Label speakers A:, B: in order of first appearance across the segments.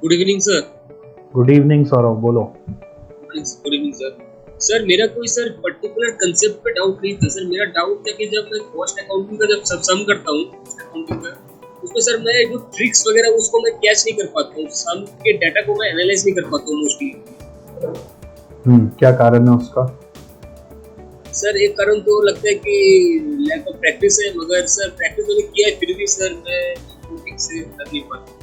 A: Good evening sir.
B: Good evening Saurabh, बोलो।
A: Good evening sir. Sir मेरा कोई सर पर्टिकुलर कंसेप्ट पे डाउट नहीं था सर। मेरा डाउट था कि जब मैं कॉस्ट अकाउंटिंग का जब सब सम करता हूँ अकाउंटिंग का, उसमें सर मैं जो ट्रिक्स वगैरह उसको मैं कैच नहीं कर पाता हूँ। सम के डाटा को मैं एनालाइज नहीं कर पाता हूँ मोस्टली।
B: क्या कारण है उसका?
A: सर एक कारण तो लगता है कि लैक ऑफ प्रैक्टिस है, मगर सर प्रैक्टिस मैंने किया है फिर भी सर मैं ठीक से कर नहीं पाता।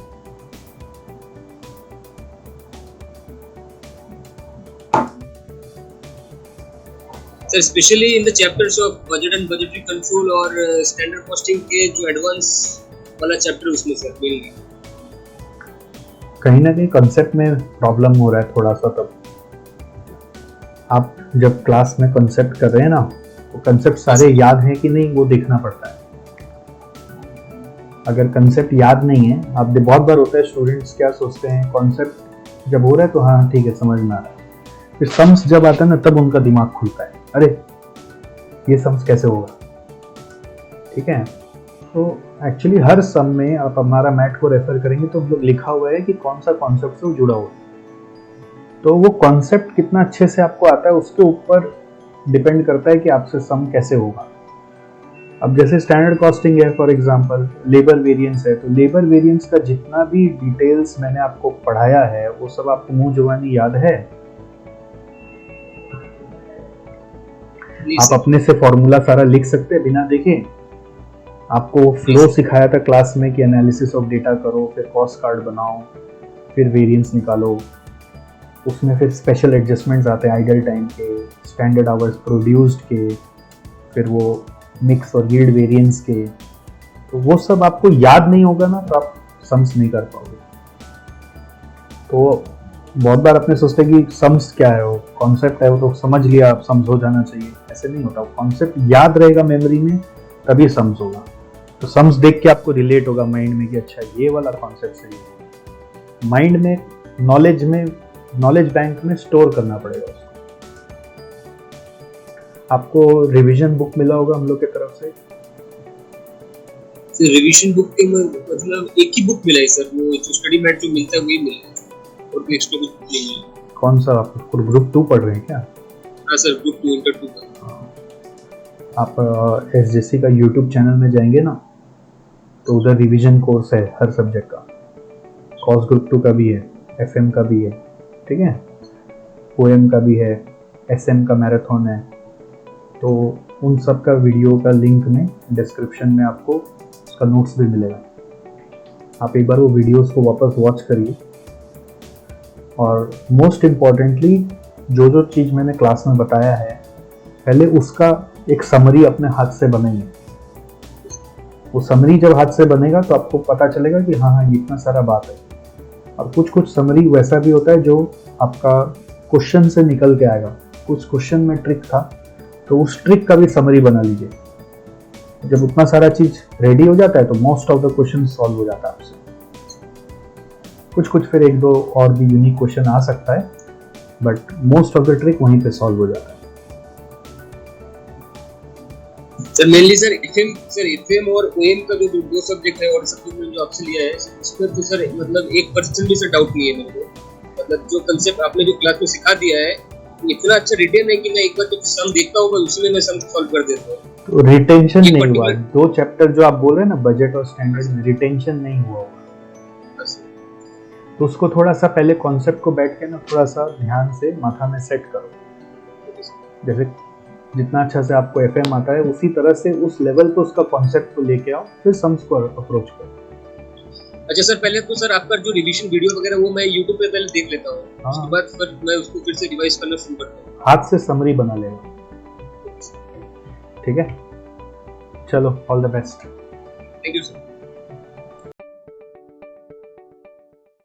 A: Sir specially in the chapters of budget and budgetary control और स्टैंडर्ड कॉस्टिंग के जो एडवांस वाला चैप्टर उसमें सर मेनली
B: कहीं ना कहीं कंसेप्ट में प्रॉब्लम हो रहा है थोड़ा सा। तब आप जब क्लास में कंसेप्ट कर रहे हैं ना, तो कंसेप्ट सारे याद हैं कि नहीं वो देखना पड़ता है। अगर कंसेप्ट याद नहीं है, आप बहुत बार होता है स्टूडेंट्स क्या सोचते हैं, कॉन्सेप्ट जब हो रहा है तो हाँ ठीक है समझ में आ रहा है, फिर सम्स जब आता है ना तब उनका दिमाग खुलता है, अरे ये सम्स कैसे होगा। ठीक है, तो एक्चुअली हर सम में आप हमारा मैथ को रेफर करेंगे तो हम लोग लिखा हुआ है कि कौन सा कॉन्सेप्ट से वो जुड़ा हुआ है। तो वो कॉन्सेप्ट कितना अच्छे से आपको आता है उसके ऊपर डिपेंड करता है कि आपसे सम कैसे होगा। अब जैसे स्टैंडर्ड कॉस्टिंग है, फॉर एग्जांपल लेबर वेरिएंस है, तो लेबर वेरिएंस का जितना भी डिटेल्स मैंने आपको पढ़ाया है वो सब आपको मुंह जुबानी याद है। आप अपने से फॉर्मूला सारा लिख सकते हैं बिना देखे। आपको फ्लो सिखाया था क्लास में कि एनालिसिस ऑफ डेटा करो, फिर कॉस्ट कार्ड बनाओ, फिर वेरिएंस निकालो। उसमें फिर स्पेशल एडजस्टमेंट्स आते हैं आइडल टाइम के, स्टैंडर्ड आवर्स प्रोड्यूस्ड के, फिर वो मिक्स और यील्ड वेरिएंस के। तो वो सब आपको याद नहीं होगा ना तो आप सम्स नहीं कर पाओगे। तो बहुत बार अपने सोचते हैं कि सम्स क्या है, वो कॉन्सेप्ट है, वो तो समझ लिया अब सम्स हो जाना चाहिए। ऐसे नहीं होता, कॉन्सेप्ट याद रहेगा मेमोरी में तभी सम्स होगा। तो सम्स देख के आपको रिलेट होगा माइंड में कि अच्छा ये वाला कॉन्सेप्ट सही है। माइंड में नॉलेज बैंक में स्टोर करना पड़ेगा उसको। आपको रिवीजन बुक मिला होगा हम लोग की तरफ से।
A: सर रिवीजन बुक के मतलब एक ही बुक मिला है सर, वो जो स्टडी मैट जो मिलता है वही मिला है और कोई एक्स्ट्रा कुछ नहीं मिला।
B: कौन सा? आप ग्रुप 2 पढ़ रहे हैं क्या?
A: हाँ सर, ग्रुप 2 इंटर 2 का।
B: आप एसजेसी का यूट्यूब चैनल में जाएंगे ना तो उधर रिवीजन कोर्स है हर सब्जेक्ट का। कॉस्ट ग्रुप 2 का भी है, एफएम का भी है, ठीक है, ओएम का भी है, एसएम का मैराथन है। तो उन सब का वीडियो का लिंक में डिस्क्रिप्शन में आपको उसका नोट्स भी मिलेगा। आप एक बार वो वीडियोस को वापस वॉच करिए। और मोस्ट इम्पॉर्टेंटली जो जो चीज़ मैंने क्लास में बताया है पहले उसका एक समरी अपने हाथ से बनाइए। वो समरी जब हाथ से बनेगा तो आपको पता चलेगा कि हाँ हाँ इतना सारा बात है। और कुछ कुछ समरी वैसा भी होता है जो आपका क्वेश्चन से निकल के आएगा। कुछ क्वेश्चन में ट्रिक था तो उस ट्रिक का भी समरी बना लीजिए। जब उतना सारा चीज रेडी हो जाता है तो most of the question solve हो जाता है आपसे। कुछ कुछ फिर एक दो और भी यूनिक क्वेश्चन आ सकता है, but most of the trick वहीं पे सॉल्व हो जाता है।
A: सर मेनली सर एफएम और ओएम का जो दो सब्जेक्ट है और सब्जेक्ट में जो आपसे लिया है इसमें तो सर मतलब 1% भी सर डाउट नहीं है मेरे को। मतलब जो कंसेप्ट आपने जो क्लास में सिखा दिया है इतना अच्छा रिटेन है कि मैं एक बार जब सम देखता हूँ उसी में मैं सम सॉल्व कर देता हूँ।
B: तो रिटेंशन नहीं हुआ। दो चैप्टर जो आप बोल रहे हैं ना बजट और स्टैंडर्ड में रिटेंशन नहीं हुआ होगा। तो उसको थोड़ा सा पहले कॉन्सेप्ट को बैठ के ना थोड़ा सा ध्यान से माथा में सेट करो। जैसे जितना अच्छा से आपको एफएम आता है उसी तरह से उस लेवल पे उसका कॉन्सेप्ट को लेके आओ, फिर सम्स को अप्रोच करो।
A: अच्छा सर, पहले तो सर आपका जो रिवीजन वीडियो वगैरह वो मैं YouTube पे पहले देख लेता हूँ।
B: हाँ।
A: उसके बाद फिर मैं उसको फिर से रिवाइज करना शुरू करता हूँ।
B: हाथ से समरी बना लेना, ठीक है। चलो, all the best.
A: Thank you sir.